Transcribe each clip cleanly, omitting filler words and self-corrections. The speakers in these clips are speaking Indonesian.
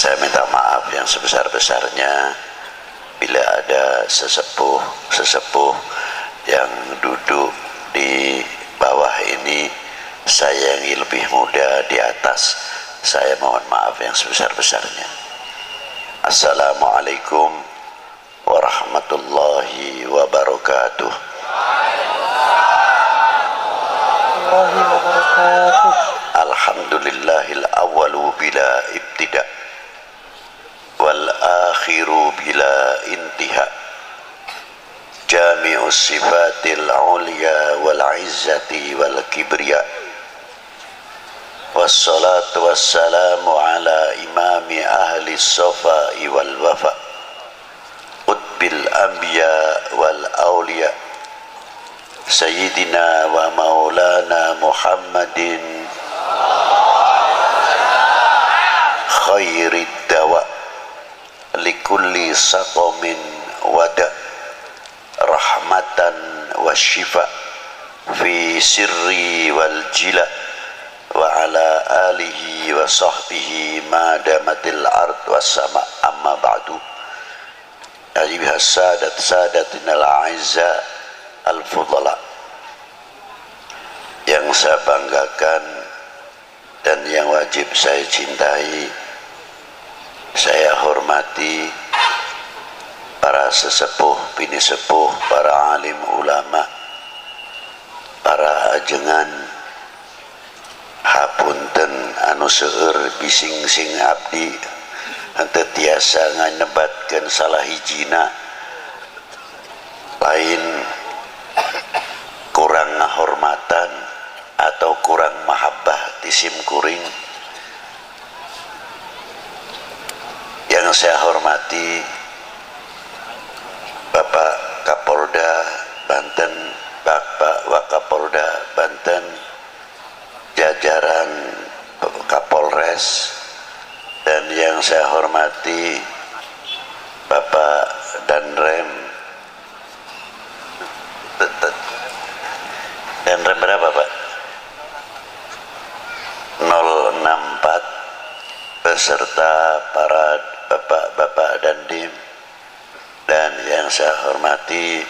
Saya minta maaf yang sebesar-besarnya bila ada sesepuh yang duduk di bawah ini sayangi lebih muda di atas. Saya mohon maaf yang sebesar-besarnya. Assalamualaikum warahmatullahi wabarakatuh. Alhamdulillahil awwalu bila ibtida wal akhiru bila intiha, jami'us sifatil ulya wal izzati wal kibriya, wassalatu wassalamu ala imami ahli sofai wal wafa, qutbil anbiya wal awliya, sayyidina wa maulana Muhammadin khairid dawa likulli saqamin wada, rahmatan wa shifa fi sirri wal jila, wa ala alihi wa sahbihi ma damatil ard was sama. Amma ba'du. Ayyuhas sadatinal a'izza al fudala, yang saya banggakan dan yang wajib saya cintai, saya hormati para sesepuh, bini sepuh, para alim ulama, para ajengan, hapunten anu seueur bising sing abdi henteu tiasa nganebatkeun salah hijina, lain kurang ngahormatan atau kurang mahabbah tisim kuring. Yang saya hormati Bapak Kapolda Banten, Bapak Wakapolda Banten, jajaran Kapolres, dan yang saya hormati Bapak Danrem. Danrem berapa Pak? 064, beserta para bapak-bapak dandim, dan yang saya hormati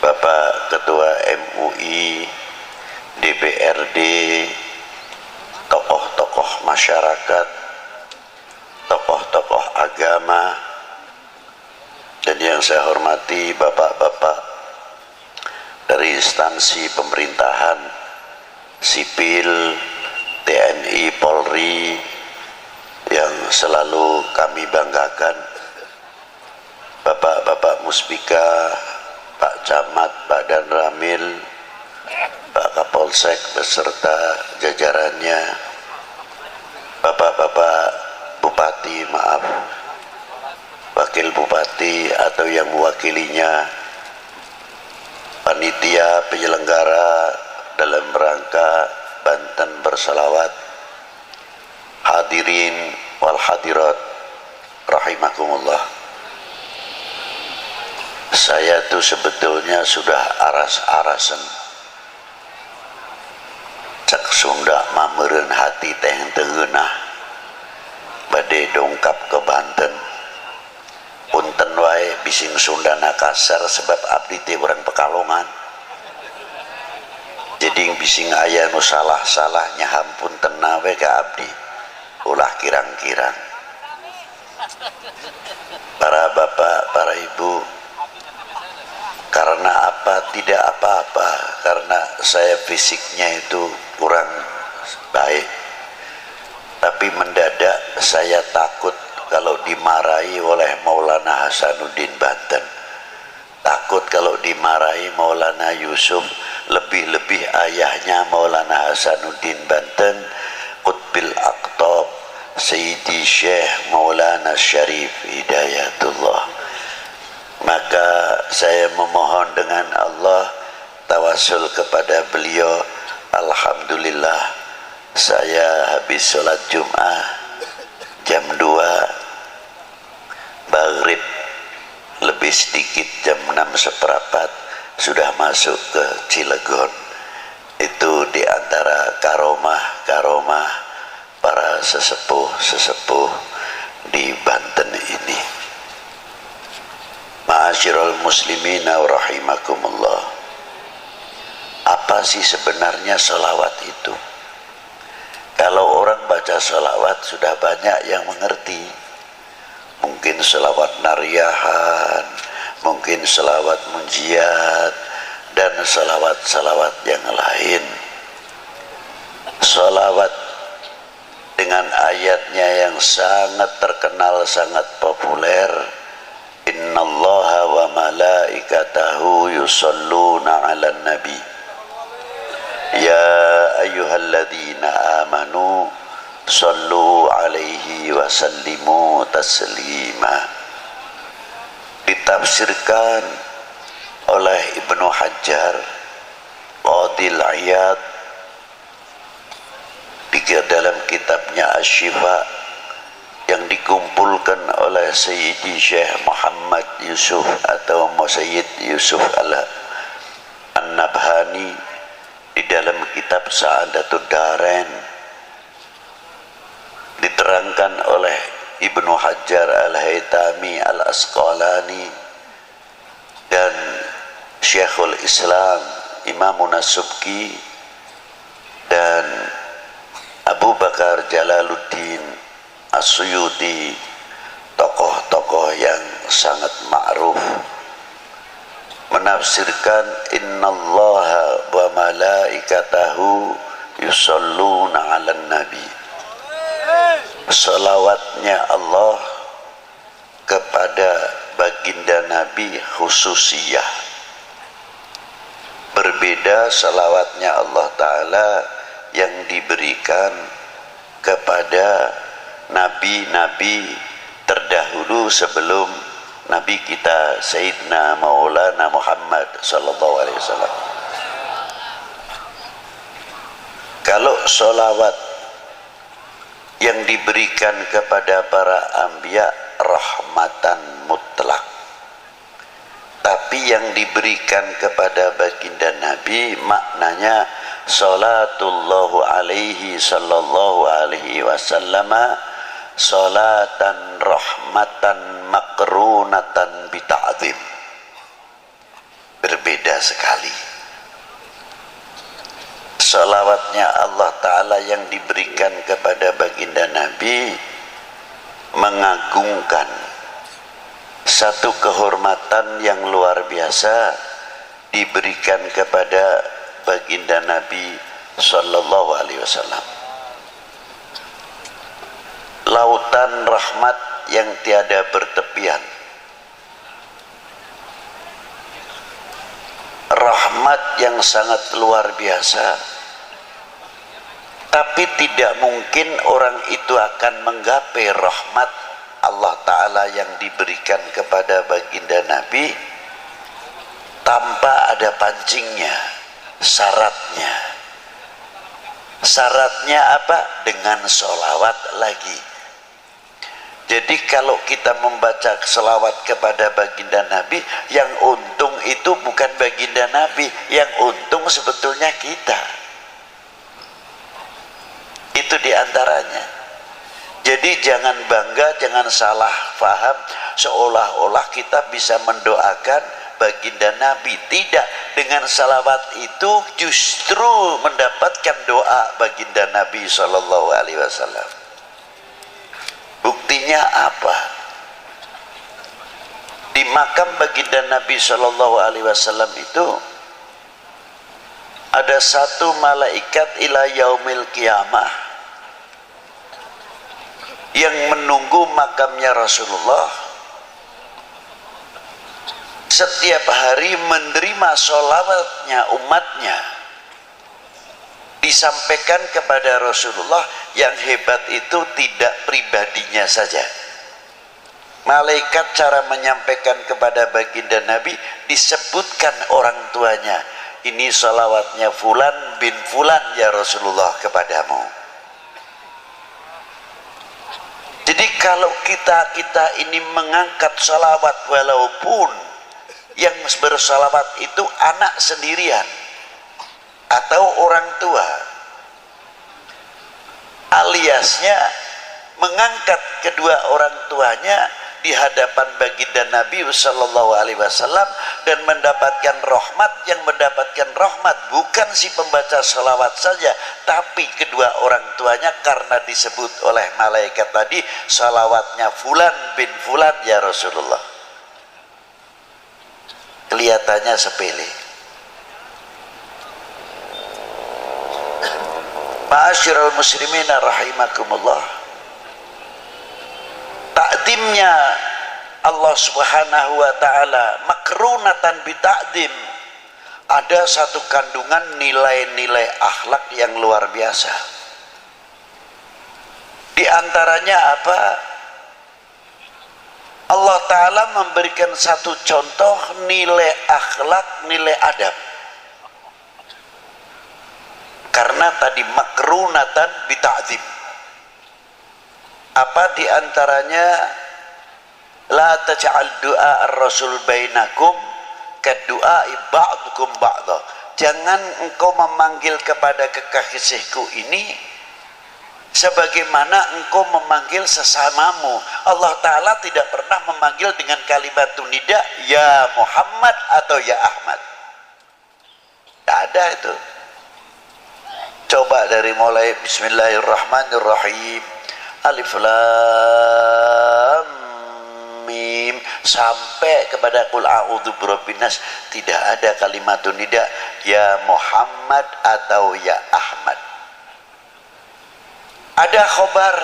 Bapak Ketua MUI, DPRD, tokoh-tokoh masyarakat, tokoh-tokoh agama, dan yang saya hormati bapak-bapak dari instansi pemerintahan, sipil, TNI, Polri, yang selalu kami banggakan, bapak-bapak Muspika, Pak Camat, Pak Danramil, Pak Kapolsek beserta jajarannya, bapak-bapak Bupati, maaf, Wakil Bupati atau yang mewakilinya, panitia penyelenggara dalam rangka Banten bersalawat, hadirin wal hadirat rahimakumullah. Saya tuh sebetulnya sudah aras-arasen cek Sunda mameureun hati teh teu geunah bade dongkap ke Banten. Punten wae bising Sundana kasar sebab abdi teh urang Pekalongan. Jadi bising aya nu salah-salah nyahampun tenawe ka abdi. Ulah kirang-kirang. Para bapak, para ibu, karena apa? Tidak apa-apa, karena saya fisiknya itu kurang baik. Tapi mendadak saya takut kalau dimarahi oleh Maulana Hasanuddin Banten. Takut kalau dimarahi Maulana Yusuf, lebih-lebih ayahnya Maulana Hasanuddin Banten, Qutbil Aqtab, Sayyidi Syekh Maulana Syarif Hidayatullah. Maka saya memohon dengan Allah, tawasul kepada beliau. Alhamdulillah, saya habis sholat Jum'ah jam 2, maghrib lebih sedikit jam 6:15 sudah masuk ke Cilegon. Itu diantara karomah para sesepuh-sesepuh di Banten ini. Ma'asyiral muslimina wa rahimakumullah. Apa sih sebenarnya sholawat itu? Kalau orang baca sholawat sudah banyak yang mengerti. Mungkin sholawat nariyahan, mungkin sholawat munjiat, dan sholawat-sholawat yang lain. Sholawat dengan ayatnya yang sangat terkenal, sangat populer. Innallaha wa malaikatahu yusholluna 'alan nabi. Ya ayyuhalladzina amanu shollu 'alaihi wa sallimu taslima. Ditafsirkan oleh Ibnu Hajar Qadil Iyad dalam kitabnya Asy-Syifa yang dikumpulkan oleh Sayyidi Syekh Muhammad Yusuf atau Sayyid Yusuf An-Nabhani di dalam kitab Sa'adatud Darain, diterangkan oleh Ibnu Hajar Al-Haytami Al-Asqalani dan Syekhul Islam Imamun As-Subki dan Abu Bakar Jalaluddin As-Suyuti, tokoh-tokoh yang sangat ma'ruf, menafsirkan innallaha wa malaikatahu yusholluna 'alan nabi. Salawatnya Allah kepada baginda Nabi khususiyah. Berbeda salawatnya Allah Ta'ala yang diberikan kepada nabi-nabi terdahulu sebelum Nabi kita Sayyidina Maulana Muhammad sallallahu alaihi wasallam. Kalau sholawat yang diberikan kepada para anbiya rahmatan mutlak, tapi yang diberikan kepada baginda Nabi maknanya salatullahu alaihi sallallahu alaihi wasallam salatan rahmatan makrunatan bita'zim. Berbeda sekali. Salawatnya Allah Ta'ala yang diberikan kepada baginda Nabi mengagungkan satu kehormatan yang luar biasa diberikan kepada baginda Nabi sallallahu alaihi wasallam. Lautan rahmat yang tiada bertepian, rahmat yang sangat luar biasa, tapi tidak mungkin orang itu akan menggapai rahmat Allah Ta'ala yang diberikan kepada baginda Nabi tanpa ada pancingnya, syaratnya. Syaratnya apa? Dengan sholawat lagi. Jadi kalau kita membaca selawat kepada baginda Nabi, yang untung itu bukan baginda Nabi, yang untung sebetulnya kita. Itu diantaranya. Jadi jangan bangga, jangan salah faham seolah-olah kita bisa mendoakan baginda Nabi. Tidak, dengan salawat itu justru mendapatkan doa baginda Nabi Sallallahu Alaihi Wasallam. Buktinya apa? Di makam baginda Nabi Sallallahu Alaihi Wasallam itu ada satu malaikat ila yaumil qiyamah yang menunggu makamnya Rasulullah, setiap hari menerima sholawatnya umatnya, disampaikan kepada Rasulullah. Yang hebat itu tidak pribadinya saja. Malaikat cara menyampaikan kepada baginda Nabi disebutkan orang tuanya. Ini sholawatnya Fulan bin Fulan ya Rasulullah kepadamu. Jadi kalau kita ini mengangkat sholawat, walaupun yang bersalawat itu anak sendirian atau orang tua aliasnya mengangkat kedua orang tuanya di hadapan baginda Nabi sallallahu alaihi wasallam dan mendapatkan rahmat. Yang mendapatkan rahmat bukan si pembaca salawat saja, tapi kedua orang tuanya, karena disebut oleh malaikat tadi salawatnya fulan bin fulan ya Rasulullah. Kelihatannya sepele. Ma'asyiral muslimin rahimakumullah, takdimnya Allah subhanahu wa ta'ala makrunatan bita'dim, ada satu kandungan nilai-nilai akhlak yang luar biasa. Di antaranya apa? Allah ta'ala memberikan satu contoh nilai akhlak, nilai adab. Karena tadi makrunatan bita'dim, apa di antaranya? La taj'al du'a ar-rasul bainakum kadu'a ba'dukum ba'da. Jangan engkau memanggil kepada kekasihku ini sebagaimana engkau memanggil sesamamu. Allah Ta'ala tidak pernah memanggil dengan kalimat nida ya Muhammad atau ya Ahmad. Tidak ada itu. Coba dari mulai Bismillahirrahmanirrahim, Alif Lam Mim sampai kepada Qul a'udzu birabbin nas, tidak ada kalimat nida ya Muhammad atau ya Ahmad. Ada khobar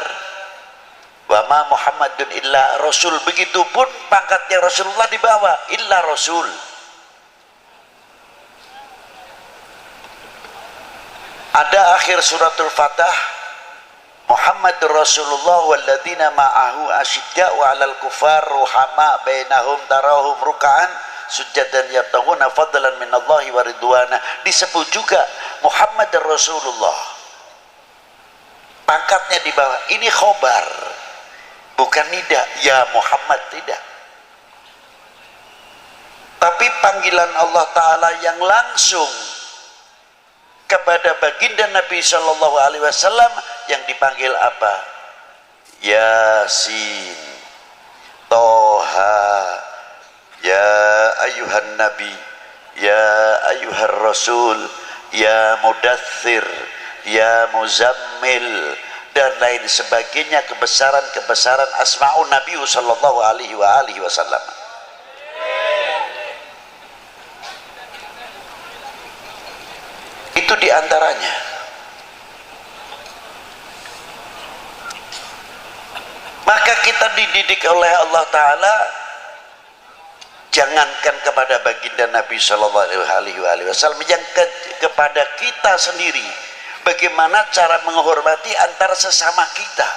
wa ma Muhammadun illa rasul, begitupun pangkatnya Rasulullah di bawah illa rasul. Ada akhir suratul Fatah, Muhammadur Rasulullah walladzina ma'ahu asyidda'u 'alal kufar ruhama bainahum tarahum ruk'an sujjadan yabtaghuna fadlan minallahi wa ridwana. Disebut juga Muhammadur Rasulullah, pangkatnya di bawah. Ini khobar, bukan nida ya Muhammad, tidak. Tapi panggilan Allah Ta'ala yang langsung kepada baginda Nabi Shallallahu Alaihi Wasallam yang dipanggil apa? Yasin, Toha, ya ayuhan Nabi, ya ayuhan Rasul, ya Mudaththir, ya Muzammil, dan lain sebagainya, kebesaran-kebesaran asma'un Nabi Shallallahu Alaihi Wasallam. Itu diantaranya. Maka kita dididik oleh Allah Ta'ala, jangankan kepada baginda Nabi Sallallahu Alaihi Wasallam, yang kepada kita sendiri, bagaimana cara menghormati antara sesama kita.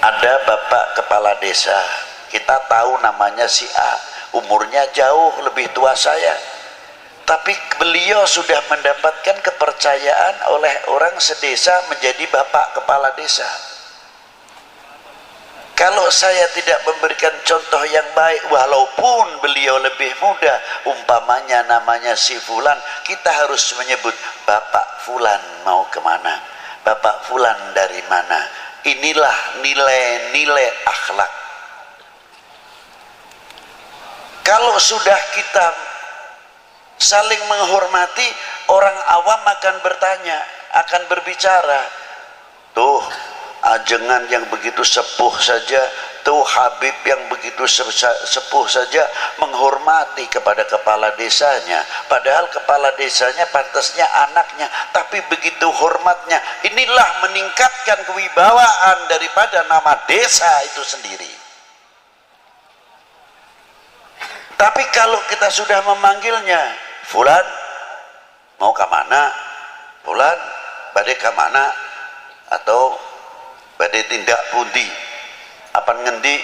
Ada bapak kepala desa, kita tahu namanya si A, umurnya jauh lebih tua saya, tapi beliau sudah mendapatkan kepercayaan oleh orang sedesa menjadi bapak kepala desa. Kalau saya tidak memberikan contoh yang baik, walaupun beliau lebih muda, umpamanya namanya si Fulan, kita harus menyebut Bapak Fulan mau kemana, Bapak Fulan dari mana. Inilah nilai-nilai akhlak. Kalau sudah kita saling menghormati, orang awam akan bertanya, akan berbicara, tuh ajengan yang begitu sepuh saja, tuh Habib yang begitu sepuh saja menghormati kepada kepala desanya, padahal kepala desanya pantasnya anaknya, tapi begitu hormatnya. Inilah meningkatkan kewibawaan daripada nama desa itu sendiri. Tapi kalau kita sudah memanggilnya, Fulan mau ke mana, Fulan badai ke mana, atau badai tindak pundi, apa ngendi,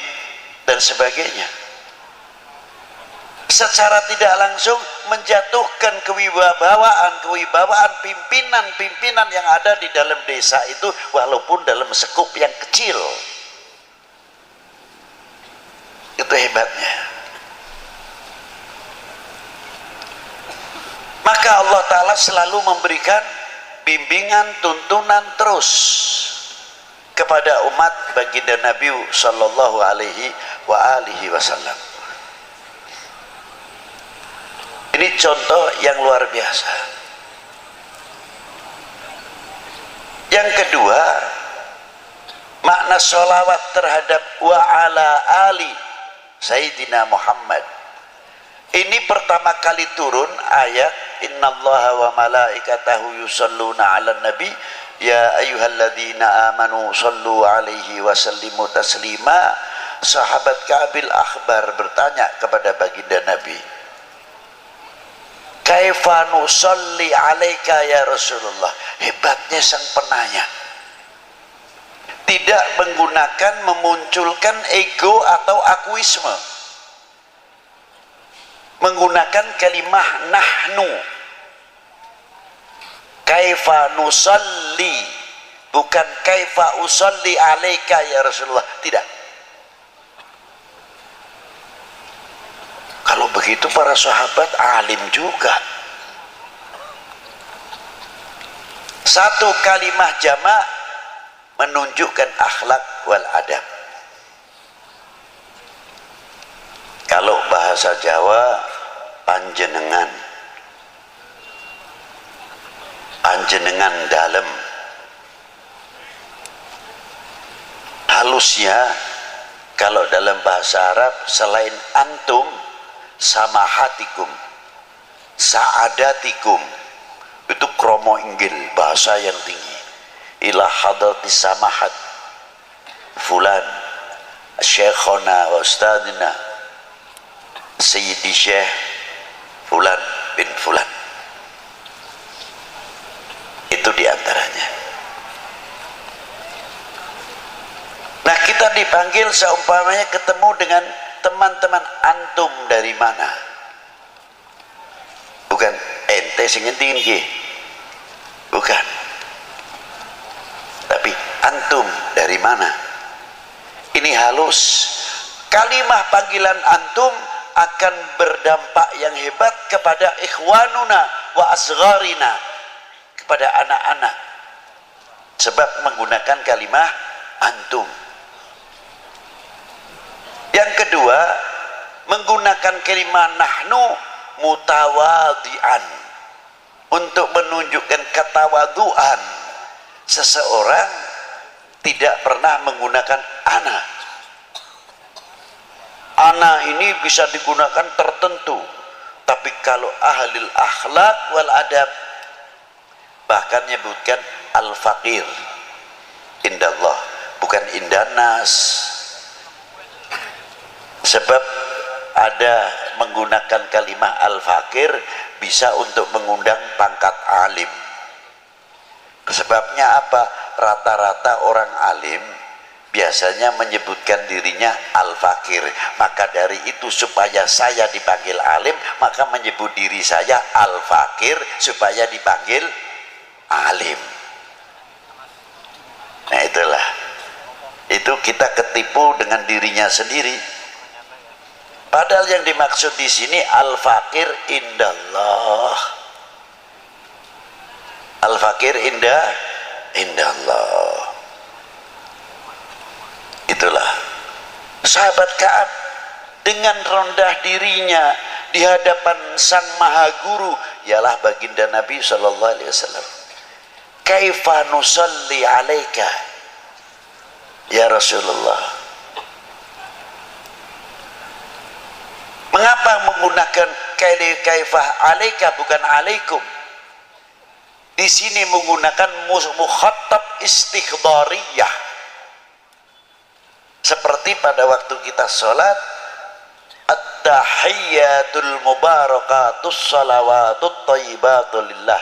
dan sebagainya, secara tidak langsung menjatuhkan kewibawaan pimpinan-pimpinan yang ada di dalam desa itu, walaupun dalam sekup yang kecil. Itu hebatnya. Maka maka Allah Ta'ala selalu memberikan bimbingan, tuntunan terus kepada umat baginda Nabi sallallahu alaihi wa alihi wasallam. Ini contoh yang luar biasa. Yang kedua, makna sholawat terhadap wa ala ali Sayyidina Muhammad. Ini pertama kali turun ayat innallaha wa malaikatahu yusalluna 'alan nabi ya ayyuhalladzina amanu sallu 'alaihi wa sallimu taslima. Sahabat Ka'bil Akhbar bertanya kepada baginda Nabi, kaifa nusalli 'alaika ya Rasulullah. Hebatnya sang penanya, tidak menggunakan memunculkan ego atau akuisme, menggunakan kalimah nahnu. Kaifa nusalli, bukan kaifa usalli alaika ya Rasulullah, tidak. Kalau begitu para sahabat alim juga. Satu kalimah jamak menunjukkan akhlak wal adab. Kalau bahasa Jawa panjenengan, panjenengan dalam. Halusnya kalau dalam bahasa Arab selain antum, samahatikum, saadatikum, itu kromo inggil, bahasa yang tinggi. Ila hadratis samahat fulan syekhona wa ustadina Sayyidi Syekh fulan bin fulan. Itu diantaranya. Nah, kita dipanggil seumpamanya ketemu dengan teman-teman, antum dari mana? Bukan ente sing ngentiin ki, bukan, tapi antum dari mana? Ini halus. Kalimah panggilan antum akan berdampak yang hebat kepada ikhwanuna wa asgharina, kepada anak-anak, sebab menggunakan kalimah antum. Yang kedua, menggunakan kalimah nahnu mutawadhi'an, untuk menunjukkan ketawaduan. Seseorang tidak pernah menggunakan ana. Ana ini bisa digunakan tertentu, tapi kalau ahlil akhlak wal adab bahkan menyebutkan al-faqir indallah, bukan indanas. Sebab ada menggunakan kalimah al-faqir bisa untuk mengundang pangkat alim. Sebabnya apa? Rata-rata orang alim biasanya menyebutkan dirinya al-faqir. Maka dari itu supaya saya dipanggil alim, maka menyebut diri saya al-faqir supaya dipanggil alim. Nah itulah, itu kita ketipu dengan dirinya sendiri. Padahal yang dimaksud di sini al-faqir indallah. Al-faqir indallah. Itulah sahabat Ka'ab dengan rendah dirinya di hadapan sang maha guru, ialah baginda Nabi sallallahu alaihi wasallam. Kaifa nusalli alaika ya Rasulullah. Mengapa menggunakan kaifah alaika bukan alaikum? Di sini menggunakan mukhatab istikhdhariyah. Seperti pada waktu kita sholat, at-tahiyyatul mubarakatus salawatut thayyibatu lillah.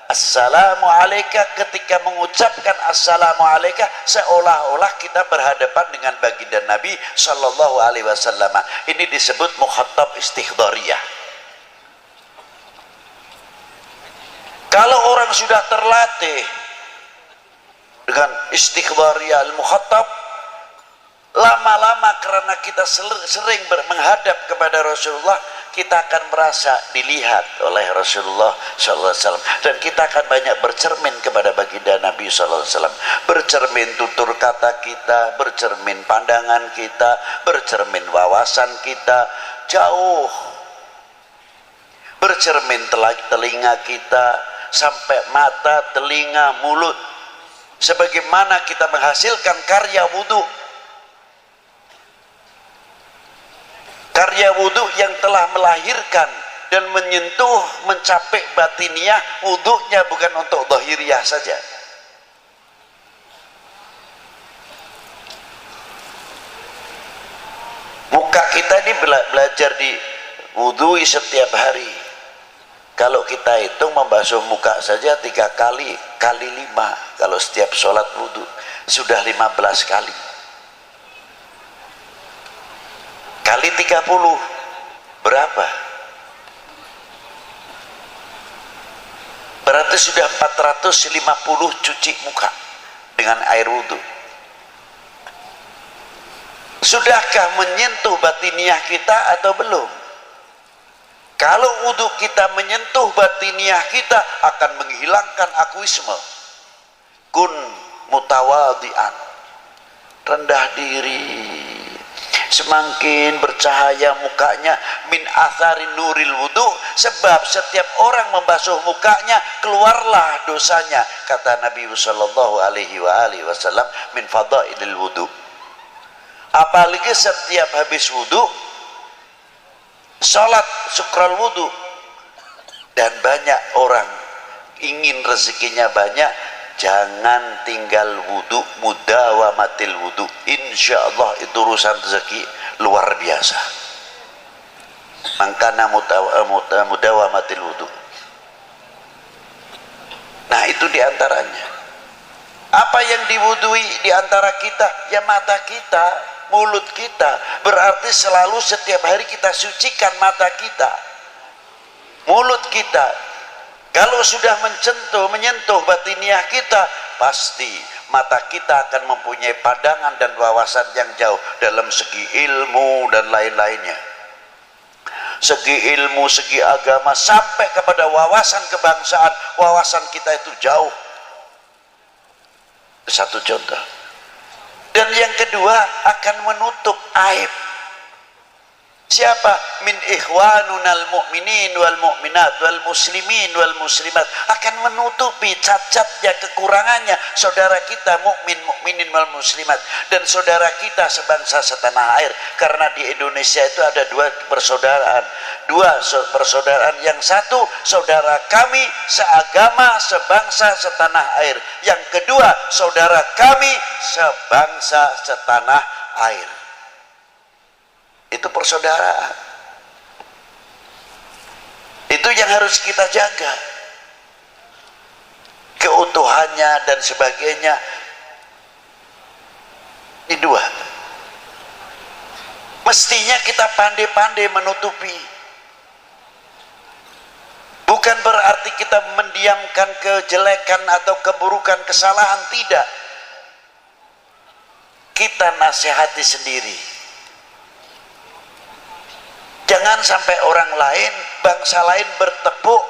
Assalamu alaika, ketika mengucapkan assalamu alaika seolah-olah kita berhadapan dengan baginda Nabi sallallahu alaihi wasallam. Ini disebut mukhatab istikhdhariyah. Kalau orang sudah terlatih dengan istikhdhariyah al-mukhatab, lama-lama karena kita sering menghadap kepada Rasulullah, kita akan merasa dilihat oleh Rasulullah SAW, dan kita akan banyak bercermin kepada baginda Nabi SAW. Bercermin tutur kata kita, bercermin pandangan kita, bercermin wawasan kita, jauh bercermin telinga kita sampai mata, telinga, mulut, sebagaimana kita menghasilkan karya wudhu. Karya wudhu yang telah melahirkan dan menyentuh, mencapai batiniah. Wudhunya bukan untuk zahiriyah saja. Muka kita ini belajar di wudhui setiap hari. Kalau kita hitung membasuh muka saja 3 kali, kali 5. Kalau setiap sholat wudhu sudah 15 kali. Kali 30 berapa? Berarti sudah 450 cuci muka dengan air wudhu. Sudahkah menyentuh batiniah kita atau belum? Kalau wudhu kita menyentuh batiniah kita, akan menghilangkan akuisme. Kun mutawadian, rendah diri. Semakin bercahaya mukanya, min athari nuril wudhu, sebab setiap orang membasuh mukanya keluarlah dosanya, kata Nabi sallallahu alaihi wasallam, min fadailil wudhu. Apalagi setiap habis wudhu salat syukral wudhu, dan banyak orang ingin rezekinya banyak, jangan tinggal wudhu, mudawamatil wudhu. Insya Allah itu urusan rezeki luar biasa. Mangkana mudawamatil wudhu. Nah, itu diantaranya. Apa yang diwudhui diantara kita? Ya mata kita, mulut kita. Berarti selalu setiap hari kita sucikan mata kita, mulut kita. Kalau sudah menyentuh batiniah kita, pasti mata kita akan mempunyai pandangan dan wawasan yang jauh dalam segi ilmu dan lain-lainnya. Segi ilmu, segi agama, sampai kepada wawasan kebangsaan, wawasan kita itu jauh. Satu contoh. Dan yang kedua, akan menutup aib. Siapa? Min ikhwanunal mu'minin wal mu'minat wal muslimin wal muslimat, akan menutupi cacatnya, kekurangannya saudara kita mukminin wal muslimat, dan saudara kita sebangsa setanah air. Karena di Indonesia itu ada dua persaudaraan, yang satu saudara kami seagama, sebangsa, setanah air. Yang kedua saudara kami sebangsa, setanah air. Itu persaudaraan. Itu yang harus kita jaga, keutuhannya dan sebagainya. Ini dua. Mestinya kita pandai-pandai menutupi. Bukan berarti kita mendiamkan kejelekan atau keburukan, kesalahan, tidak. Kita nasihati sendiri. Jangan sampai orang lain, bangsa lain bertepuk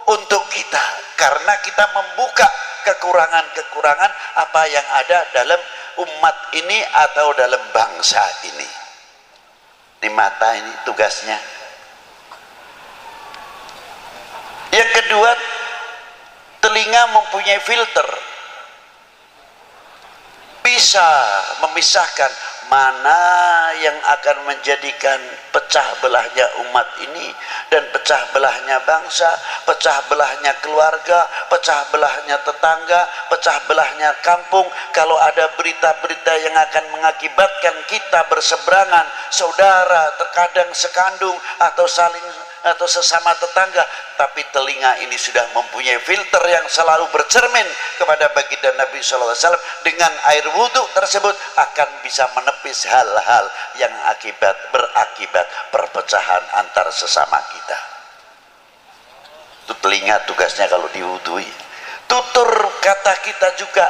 untuk kita, karena kita membuka kekurangan-kekurangan apa yang ada dalam umat ini atau dalam bangsa ini. Di mata ini tugasnya. Yang kedua, telinga mempunyai filter, bisa memisahkan mana yang akan menjadikan pecah belahnya umat ini dan pecah belahnya bangsa, pecah belahnya keluarga, pecah belahnya tetangga, pecah belahnya kampung. Kalau ada berita-berita yang akan mengakibatkan kita berseberangan, saudara terkadang sekandung atau saling atau sesama tetangga, tapi telinga ini sudah mempunyai filter yang selalu bercermin kepada baginda Nabi SAW. Dengan air wudhu tersebut akan bisa menepis hal-hal yang berakibat perpecahan antar sesama kita. Itu telinga tugasnya kalau diwudhui. Tutur kata kita juga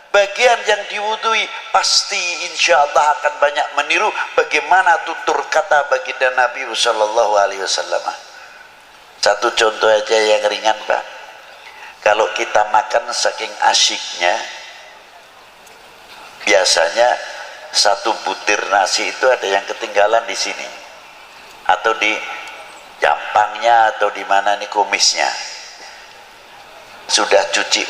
bagian yang diwudui pasti insya Allah akan banyak meniru bagaimana tutur kata baginda Nabi Sallallahu Alaihi Wasallam. Satu contoh aja yang ringan Pak, kalau kita makan saking asyiknya, biasanya satu butir nasi itu ada yang ketinggalan di sini atau di jampangnya atau di mana nih kumisnya. Sudah cuci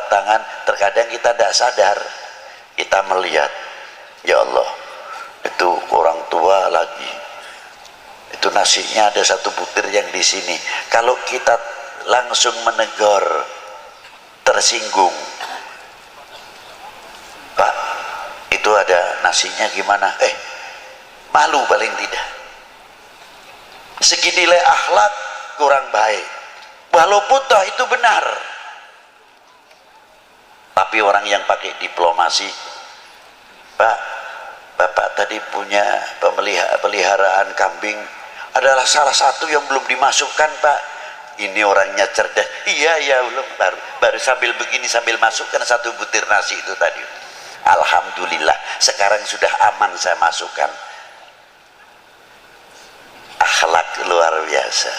tangan, terkadang kita tidak sadar, kita melihat, ya Allah, itu orang tua lagi, itu nasinya ada satu butir yang di sini. Kalau kita langsung menegur, tersinggung, Pak, itu ada nasinya gimana? Malu paling tidak. Segi nilai akhlak kurang baik. Walaupun toh itu benar, tapi orang yang pakai diplomasi, Pak, Bapak tadi punya peliharaan kambing adalah salah satu yang belum dimasukkan Pak. Ini orangnya cerdas. Iya belum, baru sambil begini sambil masukkan satu butir nasi itu tadi. Alhamdulillah sekarang sudah aman saya masukkan. Akhlak luar biasa.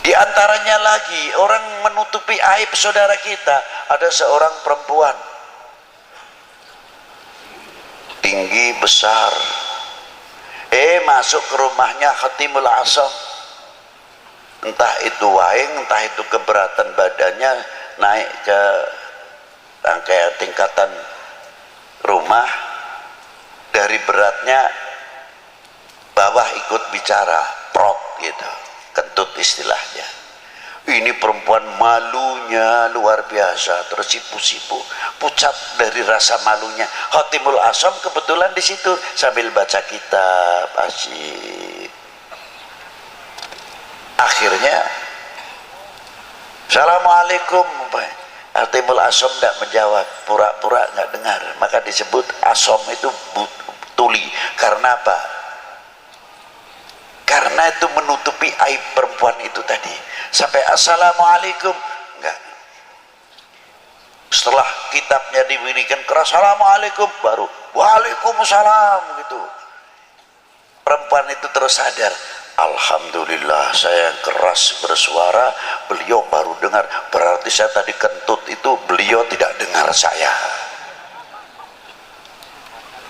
Di antaranya lagi orang menutupi aib saudara kita. Ada seorang perempuan tinggi besar, masuk ke rumahnya Khatimul Asam, entah itu waing, entah itu keberatan badannya, naik ke tingkatan rumah, dari beratnya bawah ikut bicara, prot gitu, kentut istilahnya. Ini perempuan malunya luar biasa, terus sipu-sipu, pucat dari rasa malunya. Khatimul Asam kebetulan di situ sambil baca kitab asyik. Akhirnya, Assalamualaikum. Khatimul Asam tidak menjawab, pura-pura nggak dengar. Maka disebut Asam itu tuli. Karena apa? Karena itu menutupi aib perempuan itu tadi. Sampai Assalamualaikum enggak. Setelah kitabnya dibunyikan keras Assalamualaikum, baru Waalaikumsalam gitu. Perempuan itu terus sadar, Alhamdulillah saya keras bersuara, beliau baru dengar. Berarti saya tadi kentut itu beliau tidak dengar saya.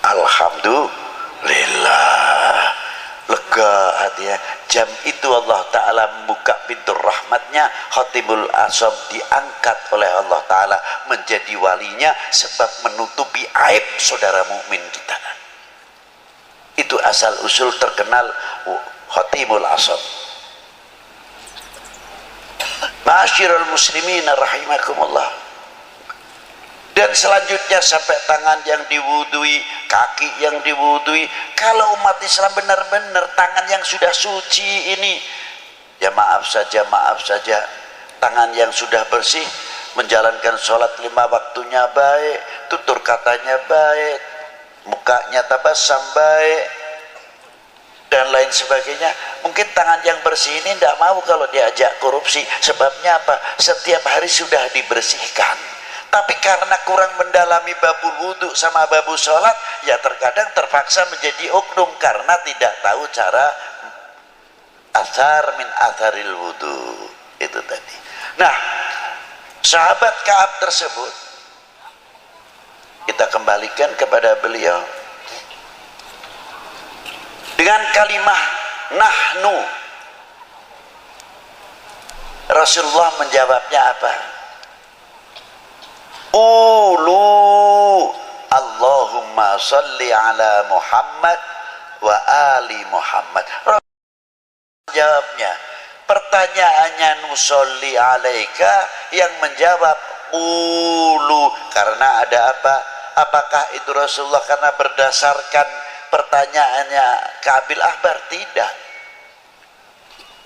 Alhamdulillah, lega hatinya. Jam itu Allah Ta'ala membuka pintu rahmatnya. Khatimul Asam diangkat oleh Allah Ta'ala menjadi walinya, sebab menutupi aib saudara mukmin kita. Itu asal usul terkenal Khatimul Asam. Ma'asyiral muslimin rahimakumullah. Dan selanjutnya sampai tangan yang diwudui, kaki yang diwudui. Kalau umat Islam benar-benar tangan yang sudah suci ini, ya maaf saja, tangan yang sudah bersih, menjalankan sholat 5 waktunya baik, tutur katanya baik, mukanya tabassum baik, dan lain sebagainya. Mungkin tangan yang bersih ini tidak mau kalau diajak korupsi. Sebabnya apa? Setiap hari sudah dibersihkan. Tapi karena kurang mendalami babul wudhu sama babul sholat, ya terkadang terpaksa menjadi oknum karena tidak tahu cara athar min atharil wudhu itu tadi. Nah, sahabat Ka'ab tersebut kita kembalikan kepada beliau dengan kalimah nahnu. Rasulullah menjawabnya apa? Ulu Allahumma salli ala Muhammad wa ali Muhammad. Jawabnya, pertanyaannya nusolli alaika, yang menjawab ulu. Karena ada apa? Apakah itu Rasulullah karena berdasarkan pertanyaannya Kabil Ahbar? Tidak.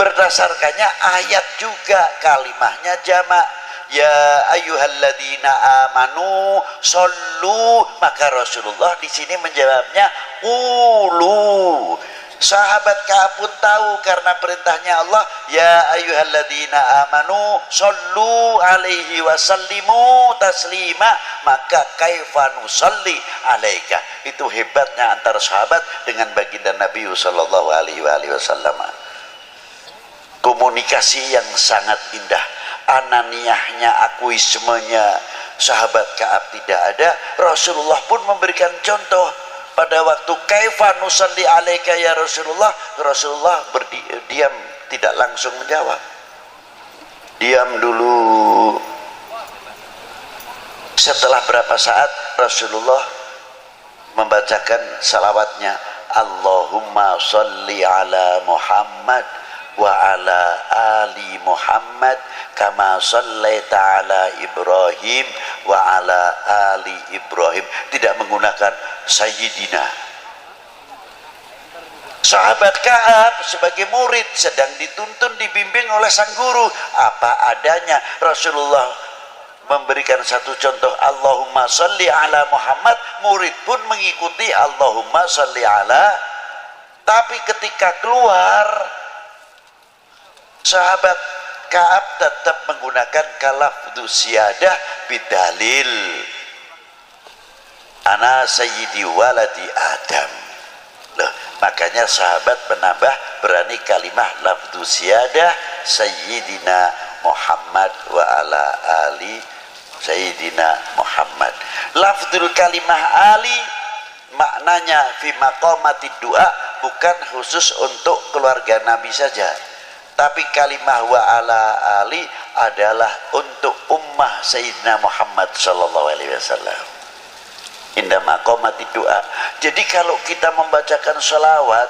Berdasarkannya ayat juga, kalimahnya jamak. Ya ayyuhalladzina amanu sallu, maka Rasulullah di sini menjawabnya ulu. Sahabat Ka'ab pun tahu karena perintahnya Allah, ya ayyuhalladzina amanu sallu alaihi wasallimu taslima, maka kaifa nusalli alaika. Itu hebatnya antara sahabat dengan baginda Nabi sallallahu alaihi wasallam. Komunikasi yang sangat indah. Ananiyahnya, akuismenya sahabat Ka'ab tidak ada. Rasulullah pun memberikan contoh. Pada waktu kaifa nusalli alaika ya Rasulullah, Rasulullah berdiam, tidak langsung menjawab. Diam dulu. Setelah berapa saat Rasulullah membacakan salawatnya, Allahumma salli ala Muhammad wa ala ali Muhammad kama sallaita ala Ibrahim wa ala ali Ibrahim. Tidak menggunakan Sayyidina. Sahabat Ka'ab sebagai murid sedang dituntun, dibimbing oleh sang guru apa adanya. Rasulullah memberikan satu contoh, Allahumma salli ala Muhammad, murid pun mengikuti Allahumma salli ala. Tapi ketika keluar, sahabat Ka'ab tetap menggunakan kalafdu siyadah bidalil ana sayyidi waladi Adam. Loh, makanya sahabat menambah berani kalimah lafdu siyadah sayyidina Muhammad wa ala ali sayyidina Muhammad. Lafdul kalimah ali maknanya fi maqamati doa, bukan khusus untuk keluarga Nabi saja, tapi kalimah wa ala ali adalah untuk ummah Sayyidina Muhammad sallallahu alaihi wasallam. Indah maqamati doa. Jadi kalau kita membacakan salawat,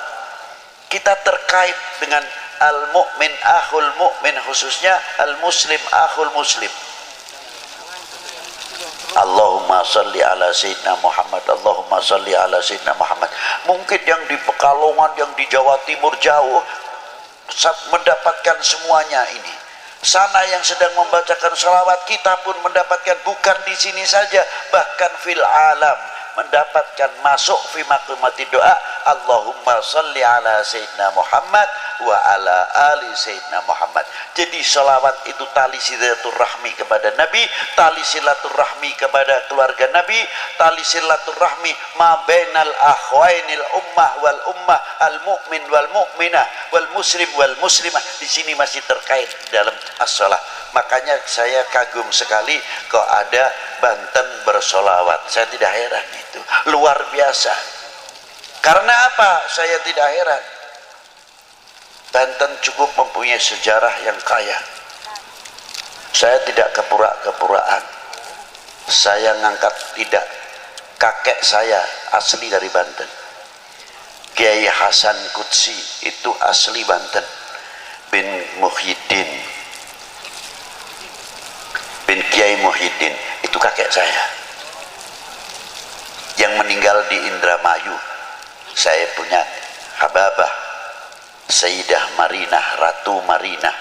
kita terkait dengan al-mu'min akhul mu'min, khususnya al-muslim akhul muslim. Allahumma salli ala Sayyidina Muhammad, Allahumma salli ala Sayyidina Muhammad. Mungkin yang di Pekalongan, yang di Jawa Timur jauh mendapatkan semuanya ini. Sana yang sedang membacakan salawat, kita pun mendapatkan, bukan di sini saja, bahkan fil alam mendapatkan, masuk fi maqamati doa Allahumma salli ala Sayyidina Muhammad wa ala ali Sayyidina Muhammad. Jadi salawat itu tali silaturahmi kepada Nabi, tali silaturahmi kepada keluarga Nabi, tali silaturahmi ma bainal akhwainil ummah wal ummah, al mu'min wal mu'minah wal muslim wal muslimah. Di sini masih terkait dalam as-salah. Makanya saya kagum sekali kok ada Banten bersolawat. Saya tidak heran, itu luar biasa. Karena apa saya tidak heran? Banten cukup mempunyai sejarah yang kaya. Saya tidak kepura-kepuraan. Saya ngangkat tidak. Kakek saya asli dari Banten. Kiai Hasan Qudsi itu asli Banten. Bin Muhyiddin, bin Kiai Muhyiddin, itu kakek saya. Yang meninggal di Indramayu, saya punya hababah Sayyidah Marinah, Ratu Marinah.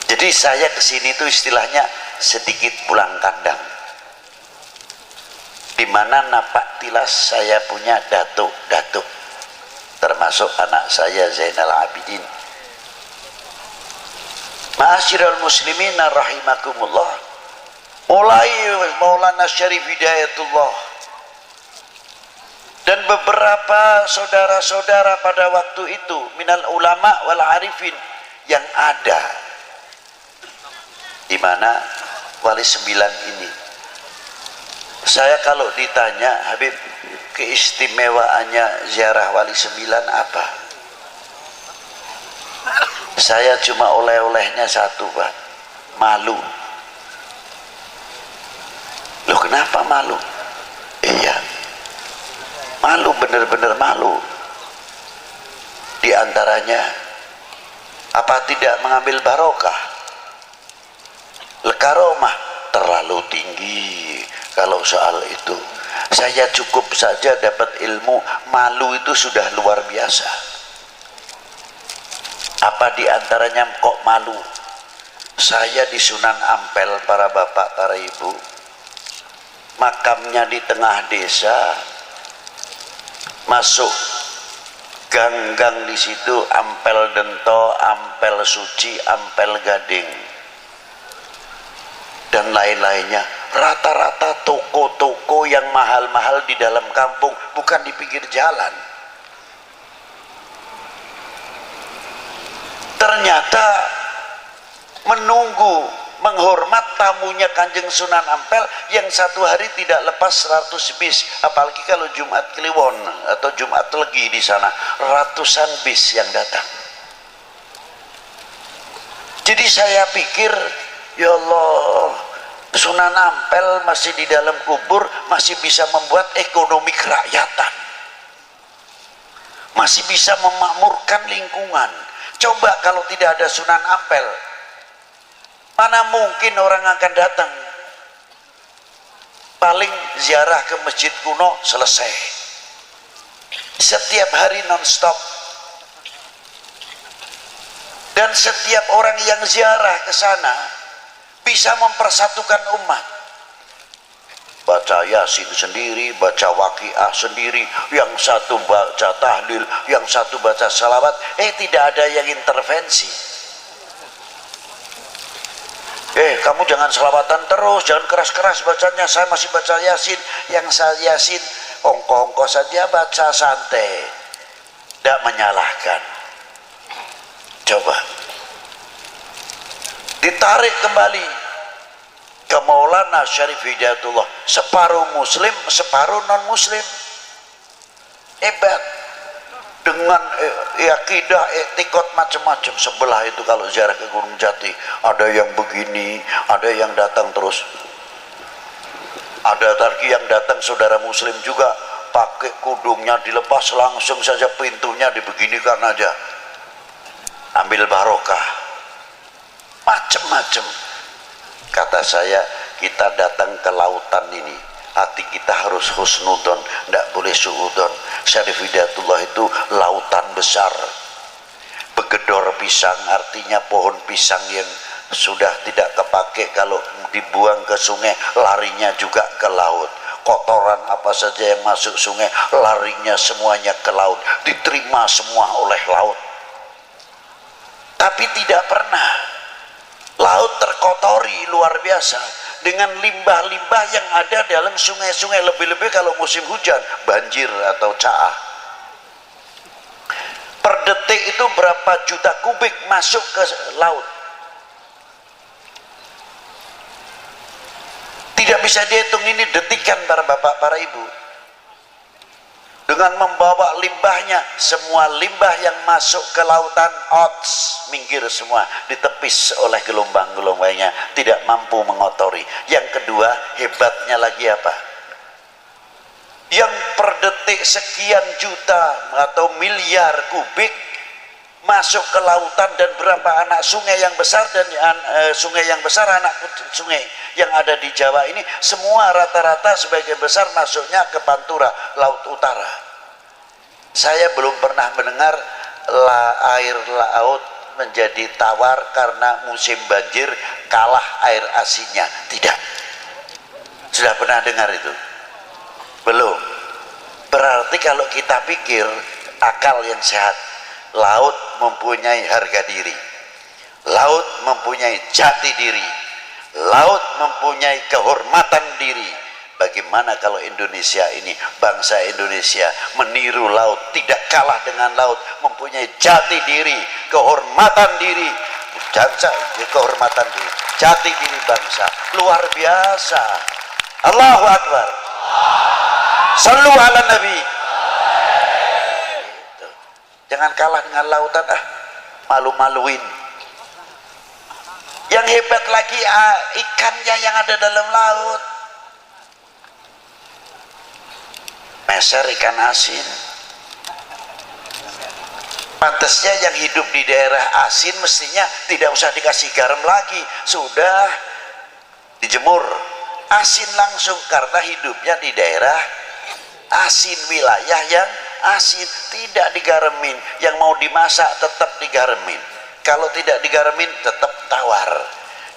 Jadi saya kesini itu istilahnya sedikit pulang kandang. Di mana napak tilas saya punya datuk-datuk, termasuk anak saya Zainal Abidin. Ma'asyiral muslimina rahimakumullah, mulai Maulana Syarif Hidayatullah dan beberapa saudara-saudara pada waktu itu minal ulama wal arifin yang ada di mana Wali Sembilan ini. Saya kalau ditanya, Habib, keistimewaannya ziarah Wali Sembilan apa? Saya cuma oleh-olehnya satu, Pak, malu. Loh, kenapa malu? Iya, malu, benar-benar malu. Di antaranya, apa tidak mengambil barokah? Lekaromah terlalu tinggi. Kalau soal itu, saya cukup saja dapat ilmu, malu itu sudah luar biasa. Apa di antaranya kok malu? Saya di Sunan Ampel, para bapak, para ibu, makamnya di tengah desa, masuk Gang-gang di situ Ampel Dento, Ampel Suci, Ampel Gading, dan lain-lainnya. Rata-rata toko-toko yang mahal-mahal di dalam kampung, bukan di pinggir jalan. Ternyata menunggu, menghormat tamunya Kanjeng Sunan Ampel yang satu hari tidak lepas 100 bis, apalagi kalau Jumat Kliwon atau Jumat Legi di sana, ratusan bis yang datang. Jadi saya pikir, ya Allah, Sunan Ampel masih di dalam kubur, masih bisa membuat ekonomi kerakyatan, masih bisa memakmurkan lingkungan. Coba kalau tidak ada Sunan Ampel, mana mungkin orang akan datang? Paling ziarah ke masjid kuno selesai. Setiap hari non-stop. Dan setiap orang yang ziarah ke sana bisa mempersatukan umat. Baca Yasin sendiri, baca Waqiah sendiri, yang satu baca tahlil, yang satu baca salawat. Tidak ada yang intervensi. Kamu jangan selawatan terus, jangan keras-keras bacanya, saya masih baca Yasin. Yang saya Yasin ongko-ongko saja, baca santai, tidak menyalahkan. Coba ditarik kembali ke Maulana Syarif Hidayatullah, separuh muslim, separuh non muslim. Hebat. Dengan akidah, etikot macam-macam. Sebelah itu kalau ziarah ke Gunung Jati, ada yang begini, ada yang datang terus, ada lagi yang datang saudara muslim juga pakai kudungnya dilepas, langsung saja pintunya dibeginikan aja, ambil barokah, macam-macam. Kata saya, kita datang ke lautan ini, hati kita harus husnudon, tidak boleh suudon. Syarif Hidayatullah itu lautan besar. Begedor pisang artinya pohon pisang yang sudah tidak kepake, kalau dibuang ke sungai larinya juga ke laut. Kotoran apa saja yang masuk sungai larinya semuanya ke laut, diterima semua oleh laut. Tapi tidak pernah laut terkotori luar biasa dengan limbah-limbah yang ada dalam sungai-sungai, lebih-lebih kalau musim hujan, banjir atau caah. Per detik itu berapa juta kubik masuk ke laut. Tidak bisa dihitung, ini detikan para bapak, para ibu. Dengan membawa limbahnya, semua limbah yang masuk ke lautan ots, minggir semua, ditepis oleh gelombang-gelombangnya, tidak mampu mengotori. Yang kedua, hebatnya lagi apa? Yang per detik sekian juta atau miliar kubik masuk ke lautan, dan berapa anak sungai yang besar, dan sungai yang besar, anak sungai yang ada di Jawa ini semua rata-rata sebagian besar masuknya ke Pantura, Laut Utara. Saya belum pernah mendengar air laut menjadi tawar karena musim banjir kalah air asinnya, tidak. Sudah pernah dengar itu? Belum. Berarti kalau kita pikir akal yang sehat, laut mempunyai harga diri, laut mempunyai jati diri, laut mempunyai kehormatan diri. Bagaimana kalau Indonesia ini, bangsa Indonesia meniru laut, tidak kalah dengan laut, mempunyai jati diri, kehormatan diri, kehormatan diri, jati diri bangsa, luar biasa. Allahu Akbar. Sallu ala Nabi. Jangan kalah dengan lautan, malu-maluin. Yang hebat lagi ikannya yang ada dalam laut. Meser ikan asin. Pantasnya yang hidup di daerah asin mestinya tidak usah dikasih garam lagi, sudah dijemur asin langsung, karena hidupnya di daerah asin, wilayah yang asin, tidak digaremin. Yang mau dimasak tetap digaremin, kalau tidak digaremin tetap tawar.